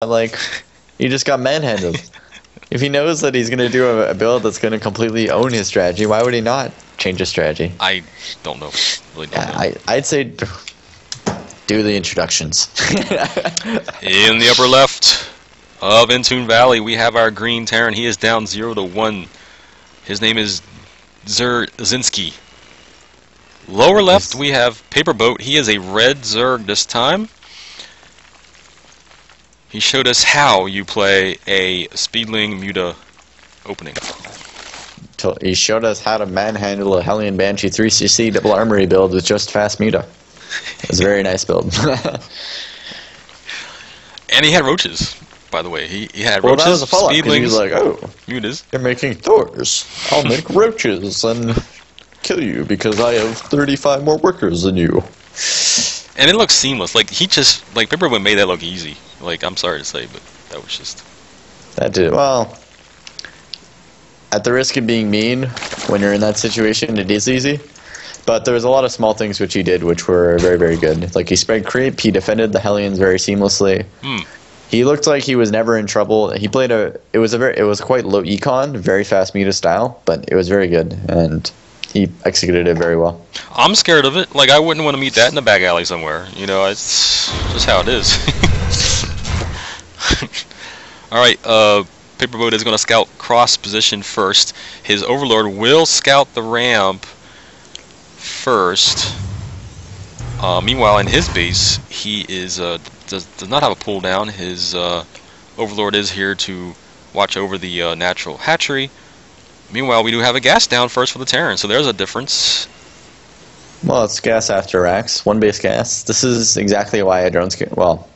Like, he just got manhandled. If he knows that he's going to do a build that's going to completely own his strategy, why would he not change his strategy? I don't know. Really don't know. I'd say do the introductions. In the upper left of Entombed Valley, we have our green Terran. He is down 0-1. His name is Dzerzshinsky. Lower left, we have Paperboat. He is a red Zerg this time. He showed us how you play a Speedling Muta opening. He showed us how to manhandle a Hellion Banshee 3cc double armory build with just fast Muta. It was a very nice build. And he had roaches, by the way. He had well, roaches, that was a follow-up, because he was like, oh, mutas. You're making Thors. I'll make roaches and kill you because I have 35 more workers than you. And it looks seamless. Like, he just, like, Paperboat made that look easy. Like, I'm sorry to say, but that was just... That did, well, at the risk of being mean, when you're in that situation, it is easy. But there was a lot of small things which he did which were very, very good. Like, he spread creep, he defended the Hellions very seamlessly. He looked like he was never in trouble. He played it was quite low econ, very fast Muta style, but it was very good, and he executed it very well. I'm scared of it. Like, I wouldn't want to meet that in a back alley somewhere. You know, it's just how it is. Alright, Paperboat is going to scout cross position first. His Overlord will scout the ramp first. Meanwhile, in his base, he is does not have a pull down. His Overlord is here to watch over the natural hatchery. Meanwhile, we do have a gas down first for the Terran, so there's a difference. Well, it's gas after racks, one base gas. This is exactly why I drone scout. Well,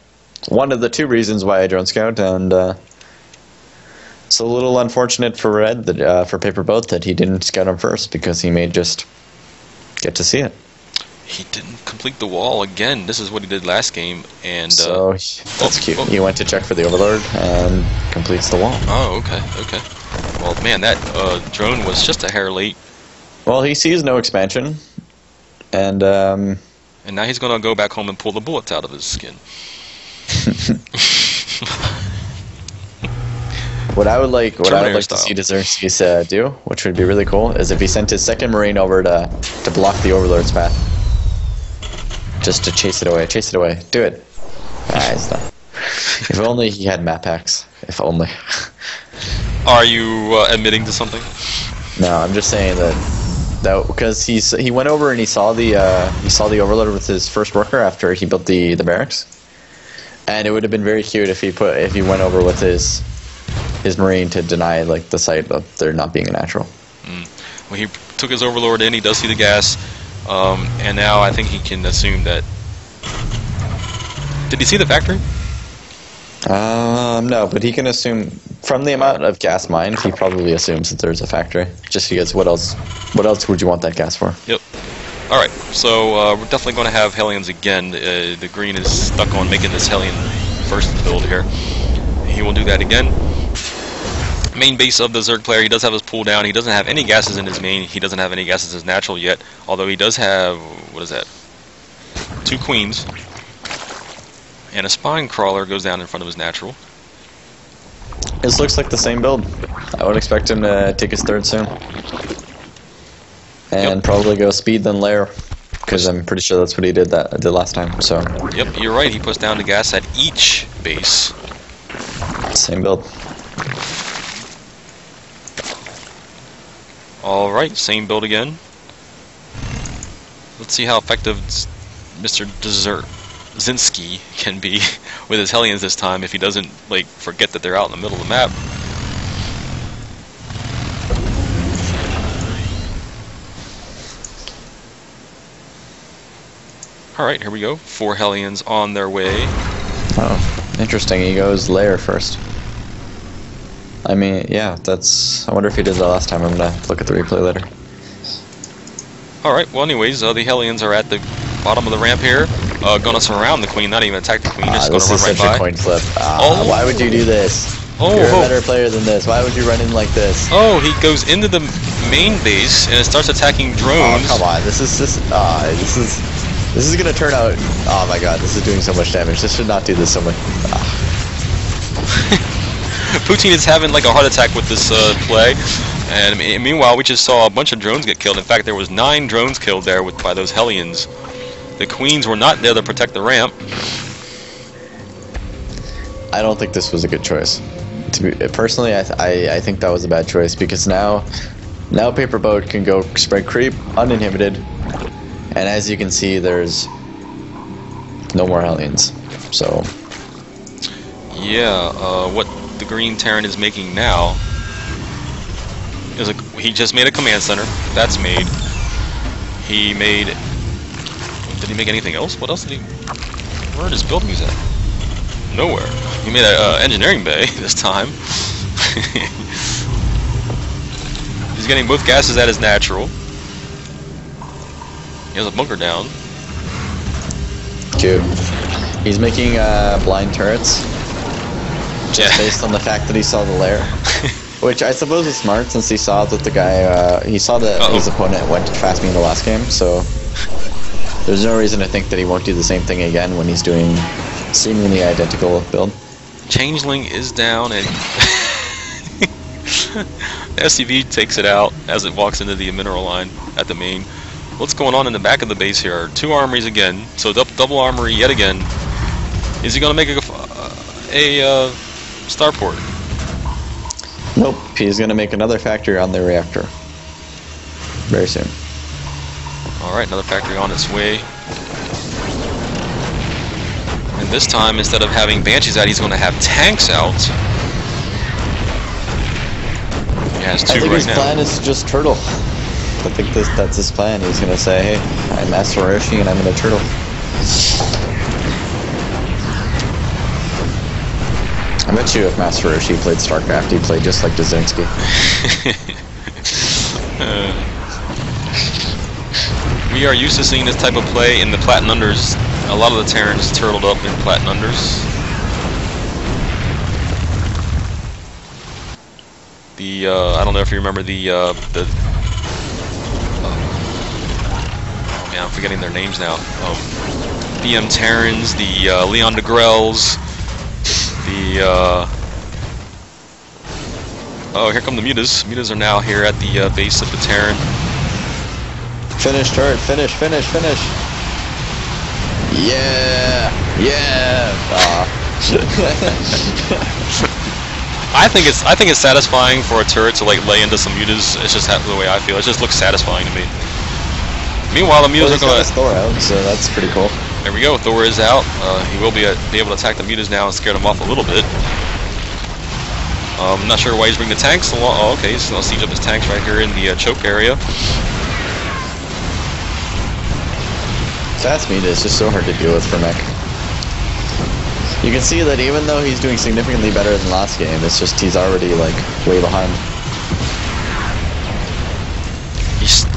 one of the two reasons why I drone scout, and it's a little unfortunate for Red, that, for Paperboat, that he didn't scout him first, because he may just get to see it. He didn't complete the wall again. This is what he did last game, and so that's cute. He went to check for the Overlord and completes the wall. Oh, okay. Well, man, that drone was just a hair late. Well, he sees no expansion, and now he's gonna go back home and pull the bullets out of his skin. What I would like to see Dzerzshinsky do, which would be really cool, is if he sent his second Marine over to block the Overlord's path. Just to chase it away. Chase it away. Do it. It's not. If only he had map hacks. If only. Are you admitting to something? No, I'm just saying that because he went over and he saw the Overlord with his first worker after he built the barracks, and it would have been very cute if he went over with his Marine to deny like the site of there not being a natural. Well, he took his Overlord in. He does see the gas, and now I think he can assume that. Did he see the factory? No, but he can assume from the amount of gas mined, he probably assumes that there's a factory. Just because what else would you want that gas for? Yep. Alright, so we're definitely going to have Hellions again. The green is stuck on making this Hellion first build here. He will do that again. Main base of the Zerg player, he does have his pull down. He doesn't have any gases in his main. He doesn't have any gases in his natural yet. Although he does have, what is that? 2 queens. And a spine crawler goes down in front of his natural. This looks like the same build. I would expect him to take his third soon. And probably go speed then layer. Because I'm pretty sure that's what he did last time. So. Yep, you're right. He puts down the gas at each base. Same build. Alright, same build again. Let's see how effective Mr. Dzerzshinsky can be with his Hellions this time if he doesn't like forget that they're out in the middle of the map. Alright, here we go. 4 Hellions on their way. Oh, interesting. He goes layer first. I mean, yeah, I wonder if he did that last time. I'm gonna look at the replay later. Alright, well anyways, the Hellions are at the bottom of the ramp here. Gonna surround the Queen, not even attack the Queen, just gonna run right by. This is such a coin flip. Why would you do this? You're a better player than this. Why would you run in like this? Oh, he goes into the main base and it starts attacking drones. Oh, come on. This is gonna turn out... Oh my god, this is doing so much damage. This should not do this so much. Poutine is having like a heart attack with this play, and meanwhile we just saw a bunch of drones get killed. In fact, there was 9 drones killed there by those Hellions. The Queens were not there to protect the ramp. I don't think this was a good choice. Personally, I think that was a bad choice, because now Paperboat can go spread creep uninhibited, and as you can see, there's no more Hellions. So yeah, what the Green Terran is making now is he just made a command center. That's made. He made. Did he make anything else? What else did he? Where are his buildings at? Nowhere. He made an engineering bay this time. He's getting both gases at his natural. He has a bunker down. Cute. He's making blind turrets, just based on the fact that he saw the lair. Which I suppose is smart, since he saw that the guy, he saw that his opponent went fast me in the last game, so there's no reason to think that he won't do the same thing again when he's doing seemingly identical build. Changeling is down, and SCV takes it out as it walks into the mineral line at the main. What's going on in the back of the base here? 2 armories again, so double armory yet again. Is he going to make a starport? Nope, he's going to make another factory on the reactor very soon. Alright, another factory on its way. And this time, instead of having Banshees out, he's going to have tanks out. He has 2 right now. I think his plan is to just turtle. I think that's his plan. He's going to say, hey, I'm Master Roshi and I'm going to turtle. I bet you if Master Roshi played StarCraft, he'd play just like Dzerzshinsky. We are used to seeing this type of play in the Platinum Unders. A lot of the Terrans turtled up in Platinum Unders. The I don't know if you remember the oh man, I'm forgetting their names now. BM Terrans, the Leon DeGrelles, the oh, here come the Mutas. Mutas are now here at the base of the Terran. Finish turret, finish. Yeah. I think it's satisfying for a turret to like lay into some Mutas. It's just the way I feel. It just looks satisfying to me. Meanwhile, the Mutas are going to Thor out, so that's pretty cool. There we go. Thor is out. He will be able to attack the Mutas now and scare them off a little bit. I'm not sure why he's bringing the tanks along. Oh, okay, he's going to siege up his tanks right here in the choke area. Fast meat is just so hard to deal with for mech. You can see that even though he's doing significantly better than last game, it's just he's already like way behind.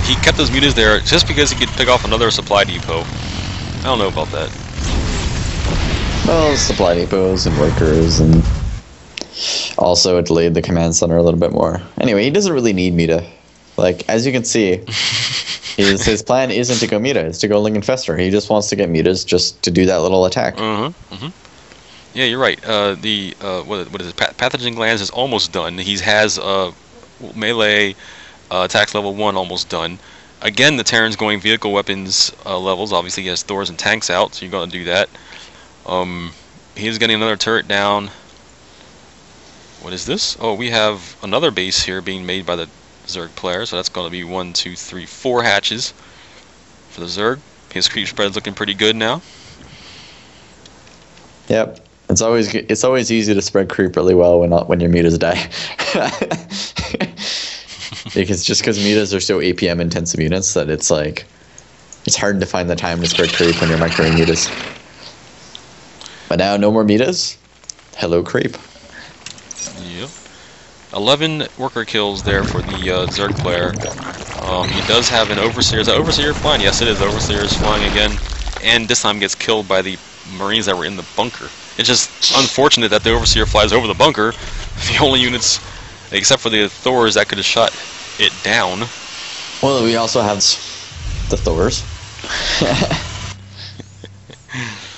He kept those Mutas there just because he could pick off another supply depot. I don't know about that. Well, supply depots and workers, and also it delayed the command center a little bit more. Anyway, he doesn't really need Mita. Like, as you can see, his plan isn't to go Mita, it's to go Ling Infestor. He just wants to get Mitas just to do that little attack. Yeah, you're right. What is it? Pathogen Glands is almost done. He has melee attacks level 1 almost done. Again, the Terran's going vehicle weapons levels. Obviously, he has Thors and tanks out, so you're going to do that. He's getting another turret down. What is this? Oh, we have another base here being made by the Zerg player, so that's going to be 1, 2, 3, 4 hatches for the Zerg. His creep spread is looking pretty good now. Yep. It's always easy to spread creep really well when your Mutas die. Because Mutas are so APM intensive units that it's like it's hard to find the time to spread creep when you're microing Mutas. But now no more Mutas. Hello creep. Yep. 11 worker kills there for the Zerg player. He does have an Overseer. Is that Overseer flying? Yes, it is. Overseer is flying again, and this time gets killed by the Marines that were in the bunker. It's just unfortunate that the Overseer flies over the bunker. The only units, except for the Thors, that could have shot it down. Well, we also have the Thors.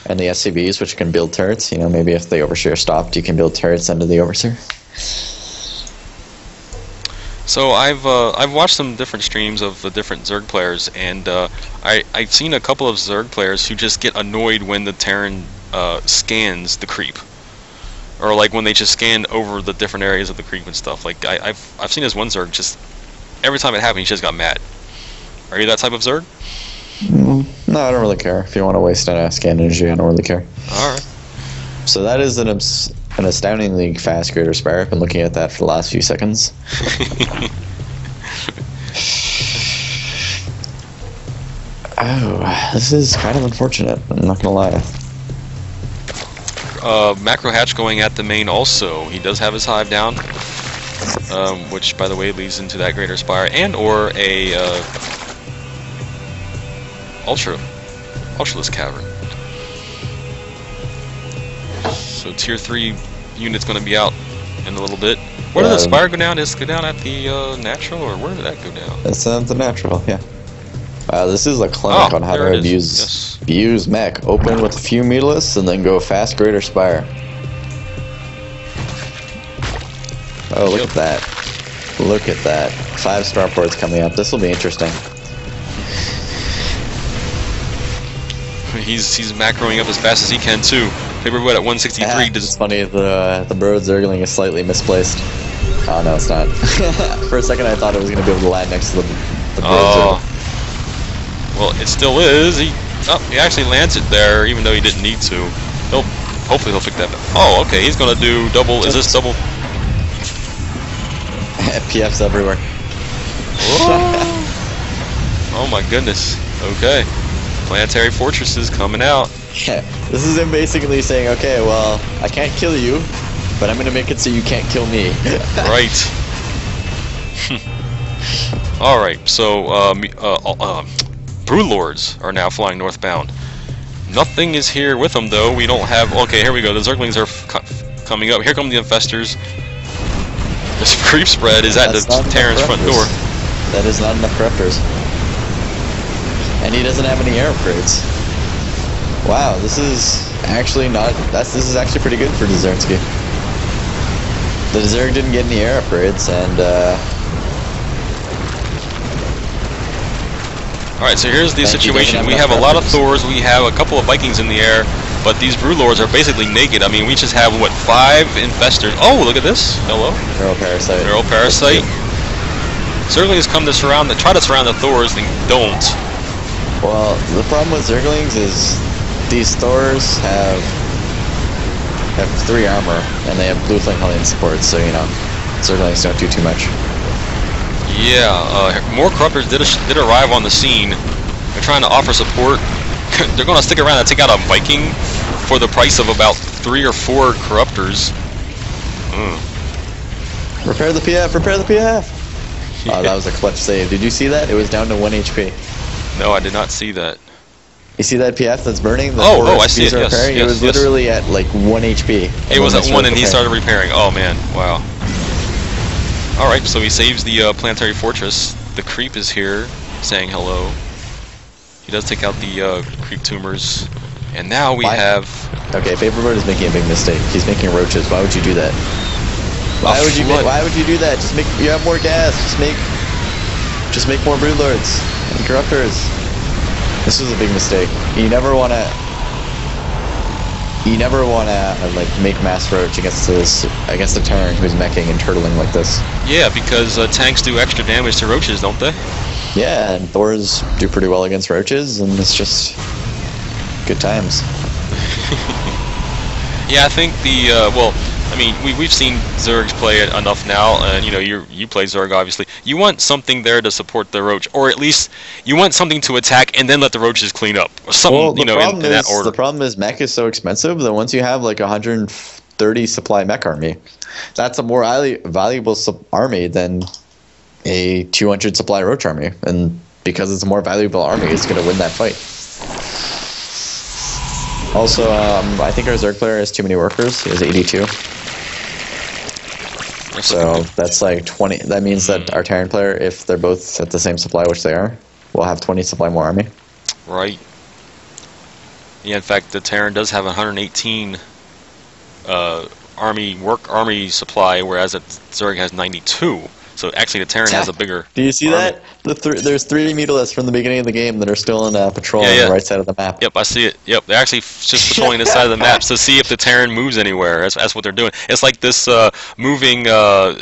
And the SCVs, which can build turrets. You know, maybe if the Overseer stopped, you can build turrets under the Overseer. So I've watched some different streams of the different Zerg players, and I've seen a couple of Zerg players who just get annoyed when the Terran scans the creep, or like when they just scan over the different areas of the creep and stuff. Like I've seen this one Zerg just every time it happened, he just got mad. Are you that type of Zerg? No, I don't really care. If you want to waste scan energy, I don't really care. All right. So that is an astoundingly fast Greater Spire. I've been looking at that for the last few seconds. Oh, this is kind of unfortunate. I'm not gonna lie. Macro Hatch going at the main also. He does have his hive down, which, by the way, leads into that Greater Spire and or a Ultralisk Cavern. So tier 3 unit's going to be out in a little bit. Where did the Spire go down? Does it go down at the natural, or where did that go down? It's at the natural, yeah. This is a clinic on how to abuse mech. Open with a few mutalisks and then go fast Greater Spire. Oh, look at that. Look at that. 5 starports coming up. This will be interesting. He's macroing up as fast as he can too. Paperboat at 163. It's funny, the Brood Zergling is slightly misplaced. Oh no, it's not. For a second I thought it was going to be able to land next to the Brood Zergling. Well, it still is. He actually lands it there, even though he didn't need to. Hopefully he'll pick that back. Oh, okay, he's going to do double. Is this double? PFs everywhere. Oh my goodness. Okay. Planetary fortresses coming out. Yeah, this is him basically saying, okay, well, I can't kill you, but I'm going to make it so you can't kill me. Right. Alright, so, Broodlords are now flying northbound. Nothing is here with them, though. We don't have... Okay, here we go. The Zerglings are coming up. Here come the Infestors. This creep spread is at the Terran's front door. That is not enough Corruptors. And he doesn't have any air upgrades. Wow, this is actually not... This is actually pretty good for Dzerzshinsky. The Zerg didn't get any air upgrades, and... Alright, so here's the situation. We have a lot of Thors, we have a couple of Vikings in the air, but these Broodlords are basically naked. I mean, we just have, what, 5 Infestors. Oh, look at this. Hello. Neural Parasite. Neural Parasite. Zerglings come to try to surround the Thors, and don't. Well, the problem with Zerglings is these Thors have 3 armor, and they have blue flame Hellion support, so, you know, Zerglings don't do too much. Yeah, more Corruptors did arrive on the scene. They're trying to offer support. They're going to stick around and take out a Viking for the price of about 3 or 4 Corruptors. Repair the PF! Repair the PF! Yeah. Oh, that was a clutch save. Did you see that? It was down to 1 HP. No, I did not see that. You see that PF that's burning? Oh, I see it, yes, it was literally at like 1 HP. It was at 1 and he started repairing. Oh man, wow. Alright, so he saves the planetary fortress. The creep is here, saying hello. He does take out the creep tumors. And now we have... Okay, Paperboat is making a big mistake. He's making roaches. Why would you do that? Why would you do that? Just make... You have more gas. Just make more Broodlords and Corruptors. This was a big mistake. You never want to like make mass roach against the Terran who's meching and turtling like this. Yeah, because tanks do extra damage to roaches, don't they? Yeah, and Thors do pretty well against roaches, and it's just good times. Yeah, I think the well, I mean, we've seen Zergs play it enough now, and you know, you play Zerg obviously. You want something there to support the roach, or at least you want something to attack and then let the roaches clean up, or something. Well, you know, in that order. The problem is mech is so expensive that once you have like 130 supply mech army, that's a more valuable army than a 200 supply roach army, and because it's a more valuable army, it's going to win that fight. Also, I think our Zerg player has too many workers. He has 82. So that's like 20. That means that our Terran player, if they're both at the same supply, which they are, will have 20 supply more army. Right. Yeah, in fact, the Terran does have 118 army supply, whereas Zerg has 92. So actually, the Terran has a bigger. Do you see army. that? There's 3 mutalists from the beginning of the game that are still in patrol Yeah, on yeah. the right side of the map. Yep, I see it. Yep, they're actually just patrolling this side of the map to see if the Terran moves anywhere. That's what they're doing. It's like this moving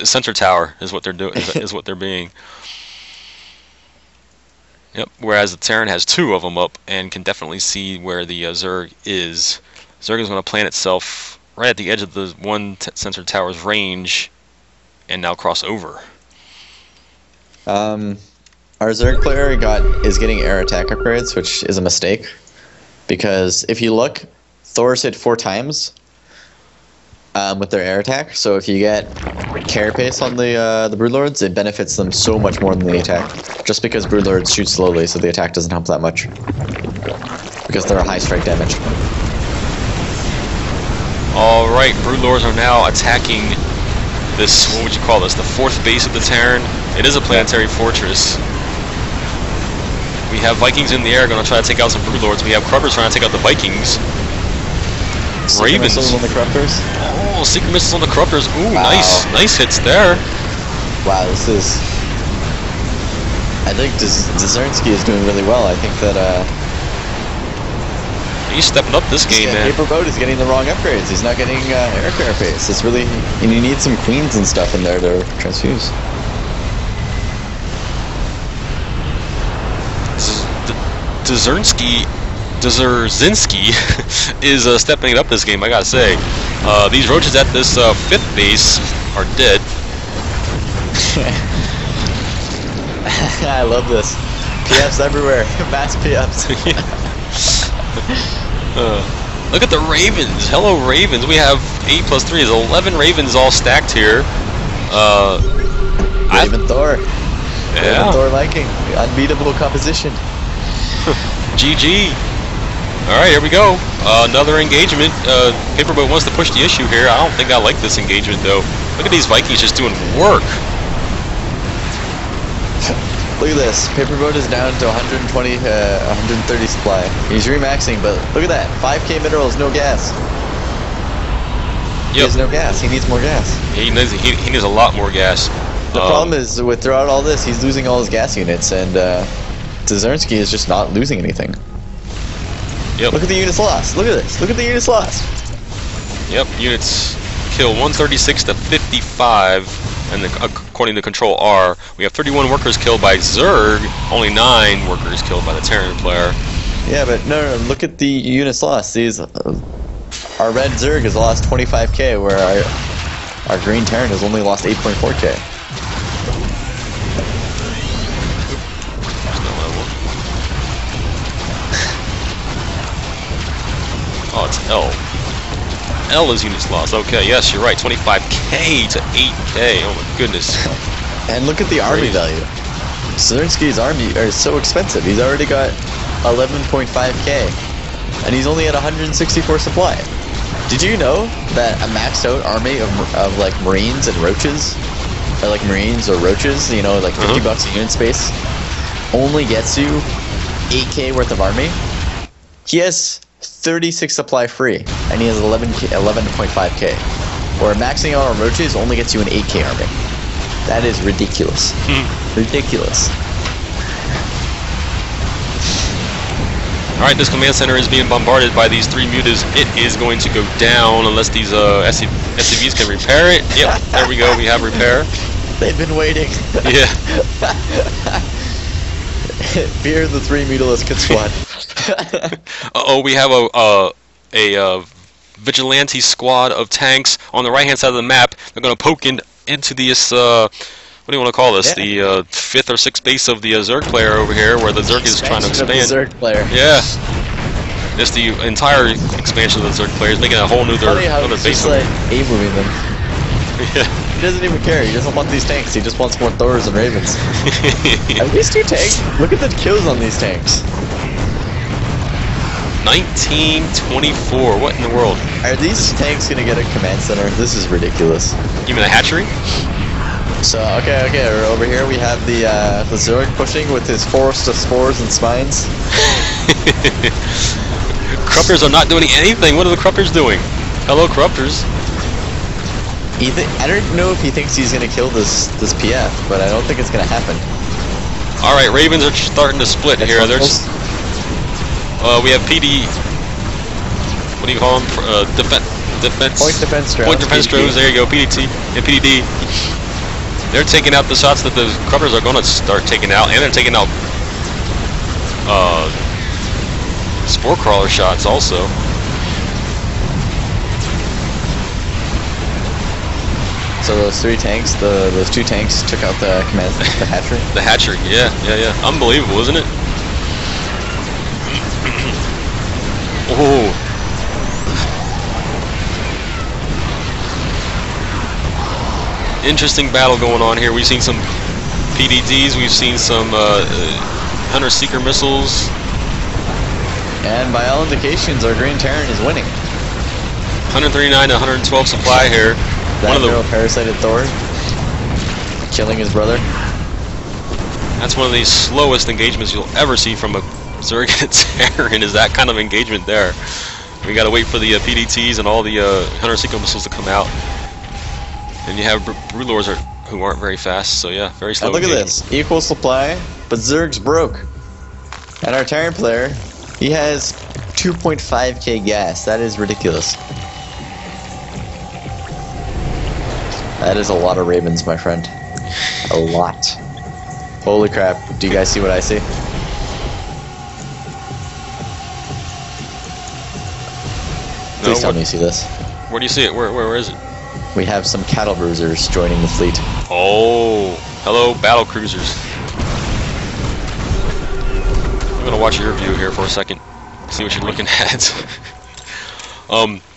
center tower is what they're doing. Is what they're being. Yep. Whereas the Terran has 2 of them up and can definitely see where the Zerg is. Zerg is going to plant itself right at the edge of the one sensor tower's range, and now cross over. Our Zerg player is getting air attack upgrades, which is a mistake, because if you look, Thor's hit 4 times with their air attack. So if you get carapace on the Broodlords, it benefits them so much more than the attack. Just because Broodlords shoot slowly, so the attack doesn't help that much, because they're a high strike damage. All right, Broodlords are now attacking this. What would you call this? The 4th base of the Terran. It is a planetary fortress. We have Vikings in the air going to try to take out some Broodlords. We have Cruppers trying to take out the Vikings. Ravens. Secret missiles on the Corruptors. Oh, secret missiles on the Corruptors. Ooh, Wow. nice hits there. Wow, this is... I think Dzerzshinsky is doing really well. I think that He's stepping up this game, man. Paperboat is getting the wrong upgrades. He's not getting air carapace. It's really... And you need some queens and stuff in there to transfuse. Dzerzshinsky is stepping it up this game, I gotta say. These roaches at this 5th base are dead. I love this. PFs everywhere. Mass PFs. Look at the Ravens. Hello, Ravens. We have 8 plus 3 is 11 Ravens all stacked here. Raven Thor. Yeah. Raven Thor Viking. Unbeatable composition. GG. Alright, here we go. Another engagement. Paperboat wants to push the issue here. I don't think I like this engagement, though. Look at these Vikings just doing work. Look at this. Paperboat is down to 120, 130 supply. He's remaxing, but look at that. 5k minerals, no gas. He has no gas. He needs more gas. He needs a lot more gas. The problem is, throughout all this, he's losing all his gas units, and Dzerzshinsky is just not losing anything. Yep. Look at the units lost. Look at this. Look at the units lost. Yep, units kill 136 to 55, and according to Control R, we have 31 workers killed by Zerg, only 9 workers killed by the Terran player. Yeah, but no, look at the units lost. These, our red Zerg has lost 25k, where our green Terran has only lost 8.4k. Oh, it's L. L is units lost. Okay, yes, you're right. 25k to 8k. Oh my goodness. And look at the army value. Dzerzshinsky's army is so expensive. He's already got 11.5k, and he's only at 164 supply. Did you know that a maxed out army of like Marines and Roaches, or like Marines or Roaches, you know, like 50 bucks a unit space, only gets you 8k worth of army? He has 36 supply free, and he has 11.5k. Where maxing out on Roaches only gets you an 8k army. That is ridiculous. Ridiculous. Alright, this command center is being bombarded by these 3 mutas. It is going to go down unless these SCVs can repair it. Yep, there we go, we have repair. They've been waiting. Yeah. Fear the 3 mutalist kid squad. Uh-oh, we have a vigilante squad of tanks on the right-hand side of the map. They're going to poke into this, what do you want to call this? Yeah. The 5th or 6th base of the Zerg player over here, where the Zerg is trying to expand. Of the Zerg player. Yeah. Just the entire expansion of the Zerg players, making a whole new other base. Just like A-moving them. Yeah. He doesn't even care. He doesn't want these tanks. He just wants more Thors and Ravens. Are these 2 tanks? Look at the kills on these tanks. 1924. What in the world? Are these tanks gonna get a command center? This is ridiculous. You mean a hatchery? So okay. Over here we have the Zerg pushing with his forest of spores and spines. Corruptors are not doing anything. What are the Corruptors doing? Hello, Corruptors. I don't know if he thinks he's gonna kill this PF, but I don't think it's gonna happen. All right, Ravens are starting to split here. There's we have PD. What do you call them? Defense. Point defense drones. Point defense drones. There you go. PDT and PDD. They're taking out the shots that the Corruptors are going to start taking out, and they're taking out Spore Crawler shots also. So those 3 tanks, those 2 tanks took out the hatchery? The hatchery, yeah. Unbelievable, isn't it? Oh. Interesting battle going on here. We've seen some PDDs, we've seen some Hunter-Seeker missiles. And by all indications, our Green Terran is winning. 139 to 112 supply here. That girl parasited Thor, killing his brother. That's one of the slowest engagements you'll ever see from a Zerg Terran, is that kind of engagement there. We gotta wait for the PDTs and all the Hunter-Seeker missiles to come out. And you have Broodlords who aren't very fast, so yeah, very slow. And look at this, equal supply, but Zerg's broke. And our Terran player, he has 2.5k gas. That is ridiculous. That is a lot of Ravens, my friend. A lot. Holy crap. Do you guys see what I see? Please tell me you see this. Where do you see it? Where is it? We have some cattle bruisers joining the fleet. Oh, hello, battle cruisers. I'm gonna watch your view here for a second. See what you're looking at.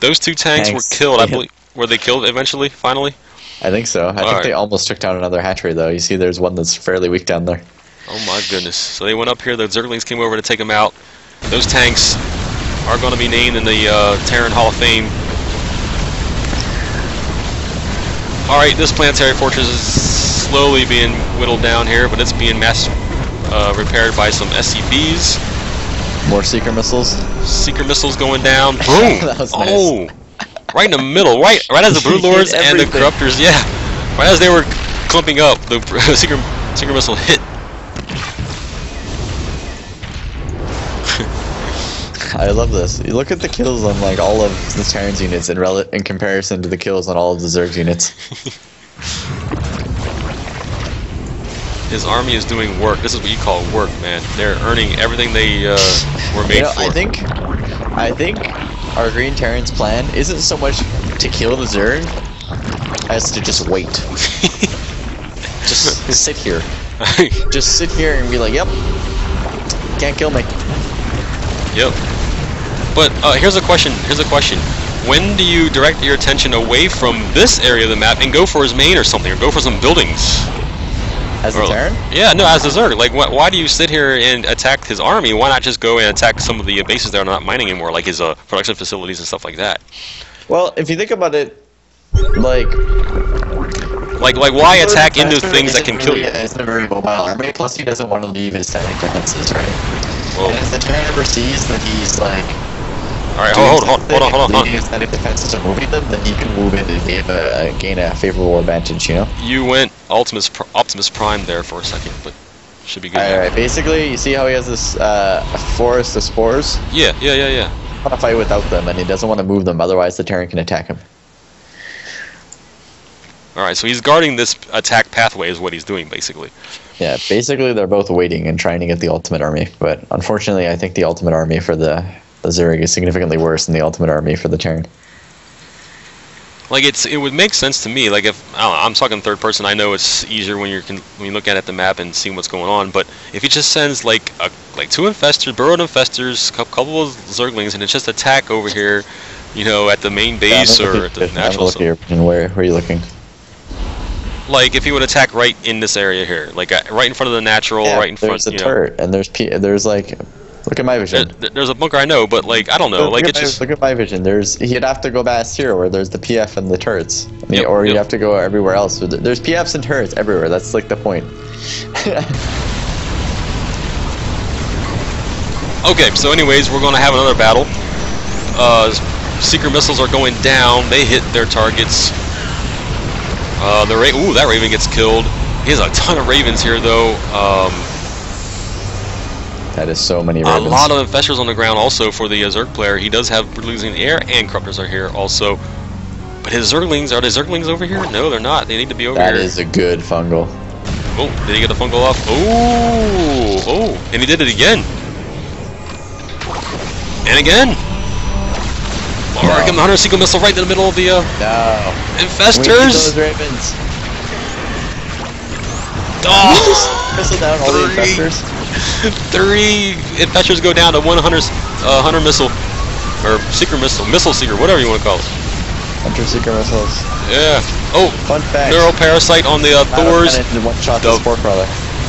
Those 2 tanks were killed. I believe. Were they killed eventually? Finally? I think so. I think they almost took down another hatchery, though. You see there's one that's fairly weak down there. Oh my goodness. So they went up here, the Zerglings came over to take them out. Those tanks are going to be named in the Terran Hall of Fame. Alright, this planetary fortress is slowly being whittled down here, but it's being repaired by some SCBs. More Seeker missiles. Seeker missiles going down. Boom! That was nice. Oh! Right in the middle, right as the Broodlords and the Corruptors, yeah. Right as they were clumping up, the Seeker missile hit. I love this. You look at the kills on like all of the Terran's units in comparison to the kills on all of the Zerg's units. His army is doing work. This is what you call work, man. They're earning everything they were made for. I think our Green Terran's plan isn't so much to kill the Zerg as to just wait. Just sit here. Just sit here and be like, yep, can't kill me. Yep. But here's a question. When do you direct your attention away from this area of the map and go for his main or something, or go for some buildings? As a Terran? Yeah, no, as a Zerg. Like, why do you sit here and attack his army? Why not just go and attack some of the bases that are not mining anymore, like his production facilities and stuff like that? Well, if you think about it, like why attack into things that can kill you? It's a very mobile army. Plus, he doesn't want to leave his static defenses, right? Whoa. And if the Terran ever sees that he's like, all right, hold on. Leading his static defenses or moving them, then he can move in and gain a favorable advantage. You know. You went Optimus Prime there for a second, but should be good. All right. Basically, you see how he has this forest of spores? Yeah. He doesn't want to fight without them, and he doesn't want to move them. Otherwise, the Terran can attack him. Alright, so he's guarding this attack pathway is what he's doing, basically. Yeah, basically they're both waiting and trying to get the ultimate army, but unfortunately I think the ultimate army for the Zerg is significantly worse than the ultimate army for the Terran. Like, it would make sense to me, like if, I don't know, I'm talking third person, I know it's easier when you look at the map and see what's going on, but if he just sends like 2 infestors, burrowed infestors, couple of Zerglings, and it's just attack over here, you know, at the main base or at the natural zone. Where are you looking? Like, if he would attack right in this area here, like right in front of the natural, right in front. There's a turret, and there's like, look at my vision. There's a bunker, I know, but like, I don't know, like look at my vision. He'd have to go past here where there's the PF and the turrets, or you'd have to go everywhere else. There's PFs and turrets everywhere. That's like the point. Okay, so anyways, we're going to have another battle. Seeker missiles are going down. They hit their targets. Ooh, that Raven gets killed. He has a ton of Ravens here, though. That is so many Ravens. A lot of Infestors on the ground also for the Zerg player. He does have Broodlings in the air, and Corruptors are here also. But his Zerglings, are the Zerglings over here? No, they're not. They need to be over here. That is a good fungal. Oh, did he get the fungal off? Oh, and he did it again. And again. Alright, give him the Hunter Seeker Missile right in the middle of the Infestors. We need those Ravens. Oh, missile down all the Infestors. 3 Infestors go down to 1 Hunter Missile. Or Seeker Missile. Missile Seeker, whatever you want to call it. Hunter Seeker Missiles. Yeah. Oh, fun fact. Neuroparasite on the Thors. The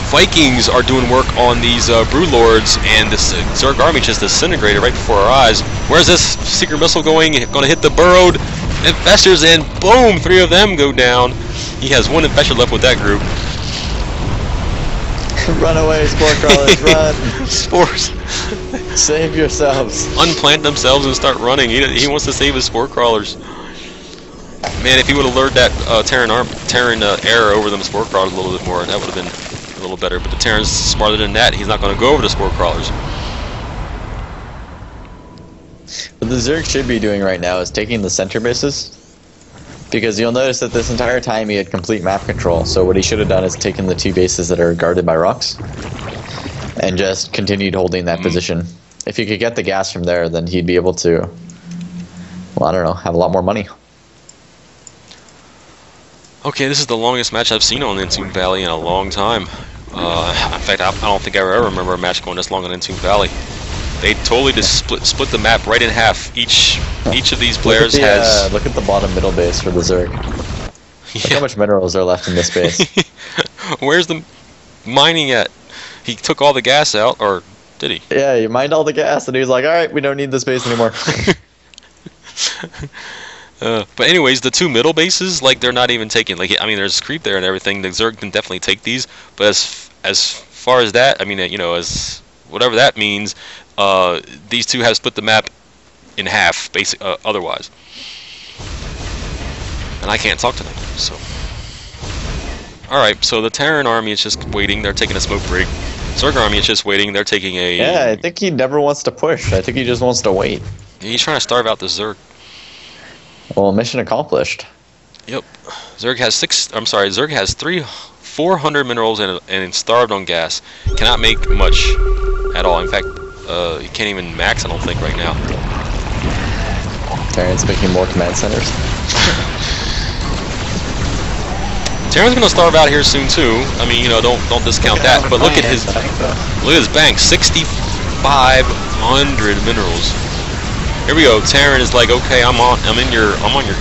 Vikings are doing work on these Broodlords, and this Zerg army just disintegrated right before our eyes. Where's this Seeker Missile going? Going to hit the burrowed Infestors, and boom! 3 of them go down. He has 1 Infestor left with that group. Run away, Spore Crawlers, run! Spores. Save yourselves. Unplant themselves and start running. He wants to save his Spore Crawlers. Man, if he would have lured that Terran air over them Spore Crawlers a little bit more, that would have been a little better. But the Terran's smarter than that. He's not going to go over the Spore Crawlers. What the Zerg should be doing right now is taking the center bases. Because you'll notice that this entire time he had complete map control. So what he should have done is taken the 2 bases that are guarded by rocks and just continued holding that position. If he could get the gas from there, then he'd be able to, well, I don't know, have a lot more money. Okay, this is the longest match I've seen on Entombed Valley in a long time. In fact, I don't think I ever remember a match going this long on Entombed Valley. They totally just split the map right in half. Each of these players has... look at the bottom middle base for the Zerg. Look how much minerals are left in this base. Where's the mining at? He took all the gas out, or did he? Yeah, he mined all the gas, and he was like, alright, we don't need this base anymore. But anyways, the 2 middle bases, like, they're not even taking, like, I mean, there's creep there and everything. The Zerg can definitely take these, but as far as that, I mean, you know, as whatever that means, these 2 have split the map in half, otherwise. And I can't talk to them, so. Alright, so the Terran army is just waiting. They're taking a smoke break. Zerg army is just waiting. They're taking a... Yeah, I think he never wants to push. I think he just wants to wait. He's trying to starve out the Zerg. Well, mission accomplished. Yep. Zerg has 400 minerals and starved on gas. Cannot make much at all. In fact, he can't even max, I don't think, right now. Terran's making more command centers. Terran's gonna starve out here soon too. I mean, you know, don't discount that. But look at his bank, 6,500 minerals. Here we go. Terran is like, okay, I'm on your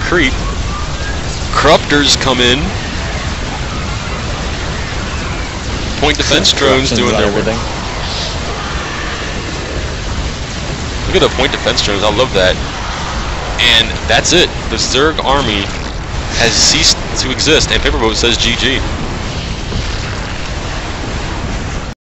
creep. Corruptors come in. Point defense drones doing their work. Look at the point defense drones. I love that. And that's it. The Zerg army has ceased to exist. And Paperboat says GG.